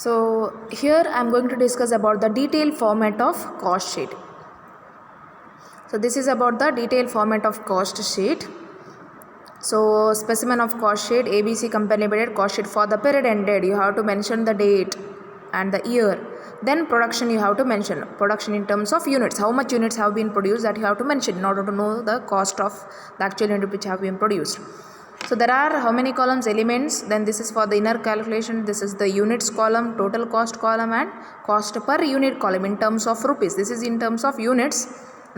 So here I am going to discuss about the detailed format of cost sheet. So this is about the detailed format of cost sheet. So specimen of cost sheet, ABC Company Limited cost sheet for the period ended. You have to mention the date and the year. Then production, you have to mention production in terms of units. How much units have been produced, that you have to mention in order to know the cost of the actual unit which have been produced. So there are how many columns? Elements. Then this is for the inner calculation. This is the units column, total cost column, and cost per unit column in terms of rupees. This is in terms of units,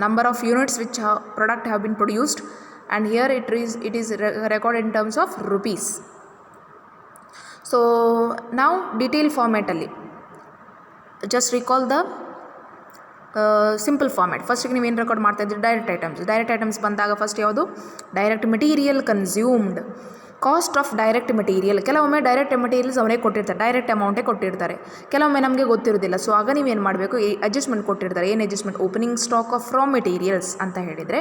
number of units which product have been produced, and here it is recorded in terms of rupees. So now detail format alli just recall the simple format. ಫಸ್ಟಿಗೆ ನೀವೇನು record ಮಾಡ್ತಾ ಇದ್ದೀರಿ? Direct items ಬಂದಾಗ first ಯಾವುದು? Direct material consumed, cost of direct material. ಕೆಲವೊಮ್ಮೆ direct materials ಅವರೇ ಕೊಟ್ಟಿರ್ತಾರೆ, direct ಅಮೌಂಟೇ ಕೊಟ್ಟಿರ್ತಾರೆ. ಕೆಲವೊಮ್ಮೆ ನಮಗೆ ಗೊತ್ತಿರೋದಿಲ್ಲ. ಸೊ ಆಗ ನೀವೇನು ಮಾಡಬೇಕು? ಈ ಅಡ್ಜಸ್ಟ್ಮೆಂಟ್ ಕೊಟ್ಟಿರ್ತಾರೆ. ಏನು adjustment? Opening stock of raw materials ಅಂತ ಹೇಳಿದರೆ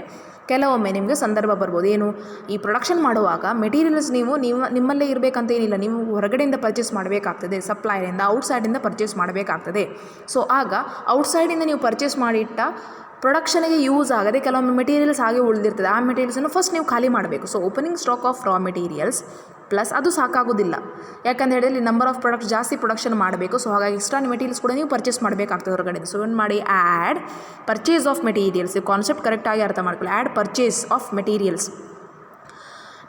ಕೆಲವೊಮ್ಮೆ ನಿಮಗೆ ಸಂದರ್ಭ ಬರ್ಬೋದು. ಏನು? ಈ ಪ್ರೊಡಕ್ಷನ್ ಮಾಡುವಾಗ ಮೆಟೀರಿಯಲ್ಸ್ ನೀವು ನಿಮ್ಮಲ್ಲೇ ಇರಬೇಕಂತ ಏನಿಲ್ಲ, ನೀವು ಹೊರಗಡೆಯಿಂದ ಪರ್ಚೇಸ್ ಮಾಡಬೇಕಾಗ್ತದೆ, ಸಪ್ಲೈರಿಂದ ಔಟ್ಸೈಡಿಂದ ಪರ್ಚೇಸ್ ಮಾಡಬೇಕಾಗ್ತದೆ. ಸೊ ಆಗ ಔಟ್ಸೈಡಿಂದ ನೀವು ಪರ್ಚೇಸ್ ಮಾಡಿಟ್ಟ ಪ್ರೊಡಕ್ಷನ್ಗೆ ಯೂಸ್ ಆಗದೆ ಕೆಲವೊಮ್ಮೆ ಮೆಟೀರಿಯಲ್ಸ್ ಹಾಗೆ ಉಳಿದಿರ್ತದೆ. ಆ ಮೆಟೀರಿಯಲ್ಸನ್ನು ಫಸ್ಟ್ ನೀವು ಖಾಲಿ ಮಾಡಬೇಕು. So opening stock of raw materials plus ಅದು ಸಾಕಾಗೋದಿಲ್ಲ, ಯಾಕಂತ ಹೇಳಿದ್ರೆ ನಂಬರ್ ಆಫ್ ಪ್ರಾಡಕ್ಟ್ಸ್ ಜಾಸ್ತಿ ಪ್ರೊಡಕ್ಷನ್ ಮಾಡಬೇಕು. ಸೊ ಹಾಗಾಗಿ ಎಕ್ಸ್ಟ್ರಾ ಮೆಟೀರಿಯಲ್ಸ್ ಕೂಡ ನೀವು ಪರ್ಚೇಸ್ ಮಾಡಬೇಕಾಗ್ತದೆ ಹೊರಗಡೆ. ಸೊ ಏನು ಮಾಡಿ? Add purchase of materials. Concept ಕರೆಕ್ಟಾಗಿ ಅರ್ಥ ಮಾಡ್ಕೊಳ್ಳಿ. Add purchase of materials.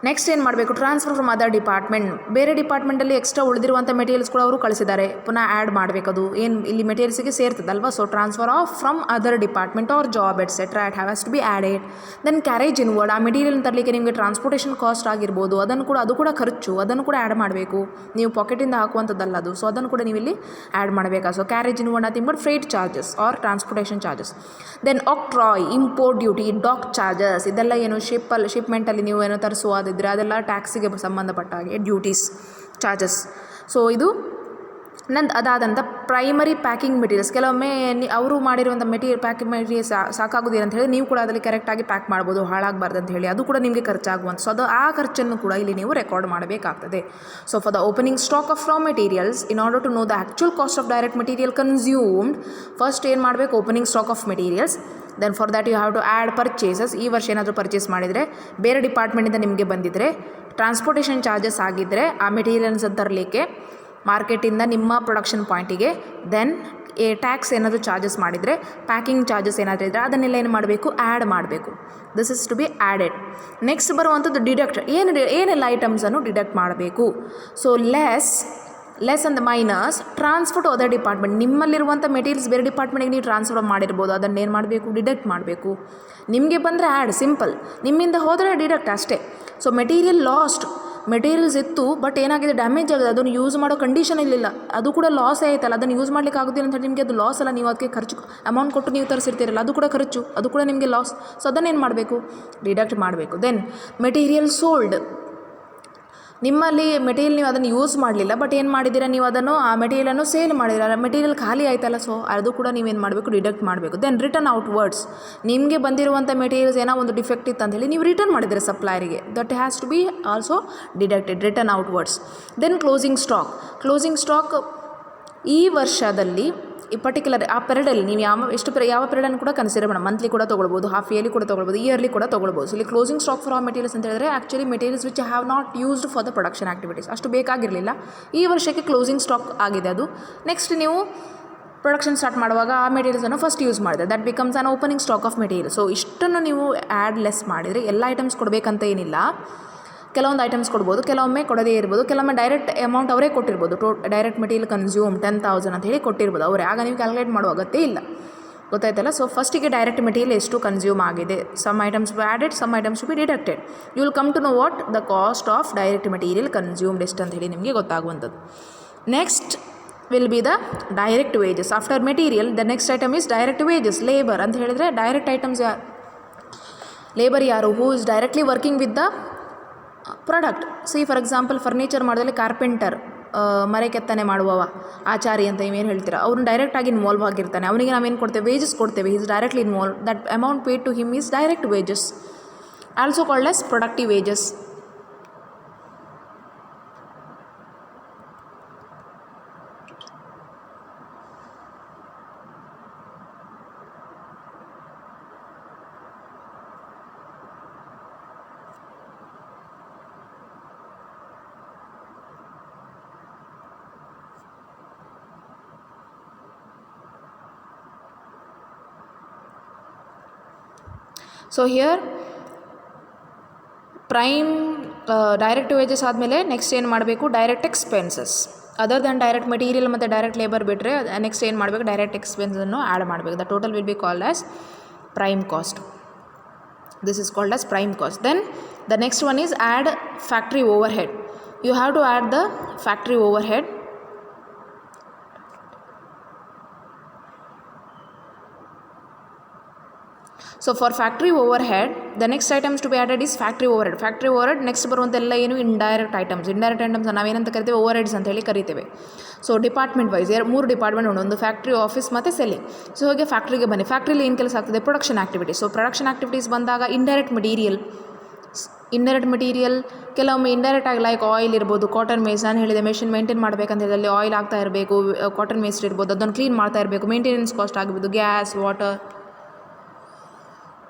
Next ಏನು ಮಾಡಬೇಕು? Transfer from other department. ಬೇರೆ ಡಿಪಾರ್ಟ್ಮೆಂಟಲ್ಲಿ ಎಕ್ಸ್ಟ್ರಾ ಉಳಿದಿರುವಂಥ ಮೆಟೀರಿಯಲ್ಸ್ ಕೂಡ ಅವರು ಕಳಿಸಿದ್ದಾರೆ, ಪುನಃ ಆ್ಯಡ್ ಮಾಡಬೇಕದು. ಏನು ಇಲ್ಲಿ ಮೆಟೀರಿಯಲ್ಸಿಗೆ ಸೇರ್ತದಲ್ವ. So transfer of from other department or job etcetera it has to be added. Then carriage inward. ಆ ಮೆಟೀರಿಯಲ್ ತರಲಿಕ್ಕೆ ನಿಮಗೆ ಟ್ರಾನ್ಸ್ಪೋರ್ಟೇಷನ್ ಕಾಸ್ಟ್ ಆಗಿರ್ಬೋದು, ಅದು ಕೂಡ ಖರ್ಚು, ಅದನ್ನು ಕೂಡ ಆ್ಯಡ್ ಮಾಡಬೇಕು. ನೀವು ಪಾಕೆಟಿಂದ ಹಾಕುವಂಥದ್ದಲ್ಲ ಅದು. ಸೊ ಅದನ್ನು ಕೂಡ ನೀವು ಇಲ್ಲಿ ಆ್ಯಡ್ ಮಾಡಬೇಕಾ. So carriage inward nothing but freight charges or transportation charges. Then octroi, import duty, dock charges. ಇದೆಲ್ಲ ಏನು? ಶಿಪ್ಮೆಂಟಲ್ಲಿ ನೀವು ಏನೋ ತರಿಸುವುದಿದ್ರೆ ಅದೆಲ್ಲ ಟ್ಯಾಕ್ಸಿಗೆ ಸಂಬಂಧಪಟ್ಟ ಹಾಗೆ ಡ್ಯೂಟೀಸ್, ಚಾರ್ಜಸ್. ಸೊ ಇದು ಅದಾದಂಥ ಪ್ರೈಮರಿ ಪ್ಯಾಕಿಂಗ್ ಮೆಟೀರಿಯಲ್ಸ್. ಕೆಲವೊಮ್ಮೆ ಅವರು ಮಾಡಿರುವಂಥ ಪ್ಯಾಕಿಂಗ್ ಮೆಟೀರಿಯಲ್ಸ್ ಸಾಕಾಗೋದಿಲ್ಲ ಅಂತ ಹೇಳಿ ನೀವು ಕೂಡ ಅದರಲ್ಲಿ ಕರೆಕ್ಟಾಗಿ ಪ್ಯಾಕ್ ಮಾಡ್ಬೋದು, ಹಾಳಾಗಬಾರ್ದು ಅಂತ ಹೇಳಿ. ಅದು ಕೂಡ ನಿಮಗೆ ಖರ್ಚಾಗುವಂಥ. ಸೊ ಆ ಖರ್ಚನ್ನು ಕೂಡ ಇಲ್ಲಿ ನೀವು ರೆಕಾರ್ಡ್ ಮಾಡಬೇಕಾಗ್ತದೆ. So for the opening stock of raw materials, in order to know the actual cost of direct material consumed, first ಏನು ಮಾಡಬೇಕು? Opening stock of materials. Then for that you have to add purchases. ಈ ವರ್ಷ ಏನಾದರೂ purchase ಮಾಡಿದರೆ, ಬೇರೆ ಡಿಪಾರ್ಟ್ಮೆಂಟಿಂದ ನಿಮಗೆ ಬಂದಿದ್ದರೆ, transportation charges ಆಗಿದ್ದರೆ ಆ ಮೆಟೀರಿಯಲ್ಸ್ ತರಲಿಕ್ಕೆ ಮಾರ್ಕೆಟಿಂದ ನಿಮ್ಮ ಪ್ರೊಡಕ್ಷನ್ ಪಾಯಿಂಟಿಗೆ. ದೆನ್ ಟ್ಯಾಕ್ಸ್ ಏನಾದರೂ ಚಾರ್ಜಸ್ ಮಾಡಿದರೆ, ಪ್ಯಾಕಿಂಗ್ ಚಾರ್ಜಸ್ ಏನಾದರೂ ಇದ್ದರೆ ಅದನ್ನೆಲ್ಲ ಏನು ಮಾಡಬೇಕು? ಆ್ಯಡ್ ಮಾಡಬೇಕು. This is to be added. Next ಬರುವಂಥದ್ದು ಡಿಡಕ್ಟ್. ಏನೆಲ್ಲ ಐಟಮ್ಸನ್ನು ಡಿಡಕ್ಟ್ ಮಾಡಬೇಕು? So less and minus transfer to other department. ನಿಮ್ಮಲ್ಲಿರುವಂಥ ಮೆಟೀರಿಯಲ್ಸ್ ಬೇರೆ ಡಿಪಾರ್ಟ್ಮೆಂಟ್ಗೆ ನೀವು ಟ್ರಾನ್ಸ್ಫರ್ ಮಾಡಿರ್ಬೋದು, ಅದನ್ನು ಏನು ಮಾಡಬೇಕು? ಡಿಡಕ್ಟ್ ಮಾಡಬೇಕು. ನಿಮಗೆ ಬಂದರೆ ಆ್ಯಡ್, ಸಿಂಪಲ್. ನಿಮ್ಮಿಂದ ಹೋದರೆ ಡಿಡಕ್ಟ್ ಅಷ್ಟೇ. ಸೊ ಮೆಟೀರಿಯಲ್ ಲಾಸ್ಟ್, ಮೆಟೀರಿಯಲ್ಸ್ ಇತ್ತು ಬಟ್ ಏನಾಗಿದೆ? ಡ್ಯಾಮೇಜ್ ಆಗಿದೆ, ಅದನ್ನು ಯೂಸ್ ಮಾಡೋ ಕಂಡೀಷನ್ ಇರಲಿಲ್ಲ, ಅದು ಕೂಡ ಲಾಸ್ ಆಯ್ತಲ್ಲ, ಅದನ್ನು ಯೂಸ್ ಮಾಡಲಿಕ್ಕೆ ಆಗೋದಿಲ್ಲ ಅಂತ ಹೇಳಿ ನಿಮಗೆ ಅದು ಲಾಸ್ ಅಲ್ಲ. ನೀವು ಅದಕ್ಕೆ ಖರ್ಚು ಅಮೌಂಟ್ ಕೊಟ್ಟು ನೀವು ತರಿಸಿರ್ತೀರಲ್ಲ, ಅದು ಕೂಡ ಖರ್ಚು, ಅದು ಕೂಡ ನಿಮಗೆ ಲಾಸ್. ಸೊ ಅದನ್ನೇನು ಮಾಡಬೇಕು? ಡಿಡಕ್ಟ್ ಮಾಡಬೇಕು. Then material sold. ನಿಮ್ಮಲ್ಲಿ ಮೆಟೀರಿಯಲ್ ನೀವು ಅದನ್ನು ಯೂಸ್ ಮಾಡಲಿಲ್ಲ, ಬಟ್ ಏನು ಮಾಡಿದ್ದೀರಾ? ನೀವು ಅದನ್ನು ಆ ಮೆಟೀರಿಯಲನ್ನು ಸೇಲ್ ಮಾಡಿದ್ದೀರ, ಮೆಟೀರಿಯಲ್ ಖಾಲಿ ಆಯ್ತಲ್ಲ. ಸೊ ಅದು ಕೂಡ ನೀವೇನು ಮಾಡಬೇಕು? ಡಿಡಕ್ಟ್ ಮಾಡಬೇಕು. Then return outwards. ನಿಮಗೆ ಬಂದಿರುವಂಥ ಮೆಟೀರಿಯಲ್ಸ್ ಏನೋ ಒಂದು ಡಿಫೆಕ್ಟ್ ಇತ್ತು ಅಂತೇಳಿ ನೀವು ರಿಟರ್ನ್ ಮಾಡಿದರೆ ಸಪ್ಲೈರಿಗೆ, that has to be also deducted, return outwards. Then closing stock. ಈ ವರ್ಷದಲ್ಲಿ ಈ ಪರ್ಟಿಕ್ಯುಲರ್ ಆ ಪೀರಿಯಡಲ್ಲಿ ನೀವು ಯಾವ ಪೀರಿಯಡನ್ನು ಕೂಡ ಕನ್ಸಿಡರ್ ಮಾಡೋಣ. ಮಂತ್ಲಿ ಕೂಡ ತೊಗೊಳ್ಬೋದು, ಹಾಫ್ ಇಯರ್ಲಿ ಕೂಡ ತೊಗೊಳ್ಬೋದು, ಇಯರ್ಲಿ ಕೂಡ ತೊಗೊಳ್ಬೋದು. ಸೊ ಇಲ್ಲಿ closing stock for raw materials ಅಂತ ಹೇಳಿದ್ರೆ actually materials which have not used for the production activities. ಅಷ್ಟು ಬೇಕಾಗಿರಲಿಲ್ಲ, ಈ ವರ್ಷಕ್ಕೆ ಕ್ಲೋಸಿಂಗ್ ಸ್ಟಾಕ್ ಆಗಿದೆ ಅದು. ನೆಕ್ಸ್ಟ್ ನೀವು ಪ್ರೊಡಕ್ಷನ್ ಸ್ಟಾರ್ಟ್ ಮಾಡುವಾಗ ಆ ಮೆಟೀರಿಯಲ್ಸನ್ನು ಫಸ್ಟ್ ಯೂಸ್ ಮಾಡಿದೆ, that becomes on opening stock of material. So ಇಷ್ಟನ್ನು ನೀವು ಆ್ಯಡ್ ಲೆಸ್ ಮಾಡಿದರೆ, ಎಲ್ಲ ಐಟಮ್ಸ್ ಕೊಡಬೇಕಂತ ಏನಿಲ್ಲ, ಕೆಲವೊಂದು ಐಟಮ್ಸ್ ಕೊಡ್ಬೋದು, ಕೆಲವೊಮ್ಮೆ ಕೊಡದೇ ಇರ್ಬೋದು, ಕೆಲವೊಮ್ಮೆ ಡೈರೆಕ್ಟ್ ಅಮೌಂಟ್ ಅವರೇ ಕೊಟ್ಟಿರ್ಬೋದು. ಡೈರೆಕ್ಟ್ ಮೆಟೀರಿಯಲ್ ಕನ್ಸ್ಯೂಮ್ 10,000 ಅಂತ ಹೇಳಿ ಕೊಟ್ಟಿರ್ಬೋದು ಅವರೇ, ಆಗ ನೀವು ಕ್ಯಾಲ್ಕುಲೇಟ್ ಮಾಡೋ ಅಗತ್ಯ ಇಲ್ಲ. ಗೊತ್ತಾಯ್ತಲ್ಲ. ಸೊ ಫಸ್ಟಿಗೆ ಡೈರೆಕ್ಟ್ ಮೆಟೀರಿಯಲ್ ಎಷ್ಟು ಕನ್ಸ್ಯೂಮ್ ಆಗಿದೆ, some items be added, some items be deducted. You will come to know what the cost of direct material consumed ಎಷ್ಟು ಅಂತ ಹೇಳಿ ನಿಮಗೆ ಗೊತ್ತಾಗುವಂಥದ್ದು. Next will be the direct wages. After material the next item is direct wages. Labour ಅಂತ ಹೇಳಿದರೆ direct items labour ಯಾರು? Who is directly working with the product. See for example furniture ಮಾಡೋದಲ್ಲಿ carpenter, ಮರೆ ಕೆತ್ತನೆ ಮಾಡುವವ, ಆಚಾರಿ ಅಂತ ನೀವೇನು ಹೇಳ್ತೀರಾ, ಅವ್ನು ಡೈರೆಕ್ಟಾಗಿ ಇನ್ವಾಲ್ವ್ ಆಗಿರ್ತಾನೆ. ಅವನಿಗೆ ನಾವೇನು ಕೊಡ್ತೇವೆ? ವೇಜಸ್ ಕೊಡ್ತೇವೆ. Is directly involve. That amount paid to him is direct wages, also called as productive wages. So here prime direct wages ಆದಮೇಲೆ ನೆಕ್ಸ್ಟ್ ಏನು ಮಾಡಬೇಕು, direct expenses other than direct material ಮತ್ತು ಡೈರೆಕ್ಟ್ ಲೇಬರ್ ಬಿಟ್ಟರೆ next ಏನು ಮಾಡಬೇಕು, direct ಎಕ್ಸ್ಪೆನ್ಸನ್ನು add ಮಾಡಬೇಕು. The total will be called as prime cost. This is called as prime cost. Then the next one is add factory overhead. You have to add the factory overhead. So for factory overhead, the next items to be added is factory overhead. Factory overhead next ಬರುವಂತೆಲ್ಲ ಏನು indirect items. Indirect items ನಾವೇನಂತ ಕರಿತೇವೆ, over heads ಅಂತ ಹೇಳಿ ಕರಿತೇವೆ. So department wise 3 department ಉಂಟು, ಒಂದು factory, office ಮತ್ತು selling. So ಹಾಗೆ ಫ್ಯಾಕ್ಟ್ರಿಗೆ ಬನ್ನಿ. ಫ್ಯಾಕ್ಟ್ರಿಲಿ ಏನು ಕೆಲಸ ಆಗ್ತದೆ, production activities. So production activities ಬಂದಾಗ ಇಂಡೈರೆಕ್ಟ್ ಮೆಟೀರಿಯಲ್ ಕೆಲವೊಮ್ಮೆ ಇಂಡೈರೆಕ್ಟ್ ಆಗಿ ಲೈಕ್ ಆಯಿಲ್ ಇರ್ಬೋದು, ಕಾಟನ್ ಮೇಸ್. ನಾನು ಹೇಳಿದೆ ಮೆಷಿನ್ ಮೇಂಟೈನ್ ಮಾಡಬೇಕಂತ ಹೇಳಿದಲ್ಲಿ ಆಯಿಲ್ ಆಗ್ತಾ ಇರಬೇಕು, ಕಾಟನ್ ಮೇಸ್ಟ್ ಇರ್ಬೋದು, ಅದನ್ನು ಕ್ಲೀನ್ ಮಾಡ್ತಾ ಇರಬೇಕು, ಮೇಂಟೆನೆನ್ಸ್ ಕಾಸ್ಟ್ ಆಗಿರ್ಬೋದು, gas, water.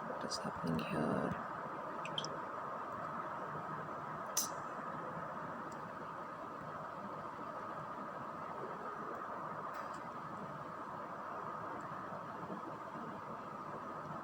What is happening here?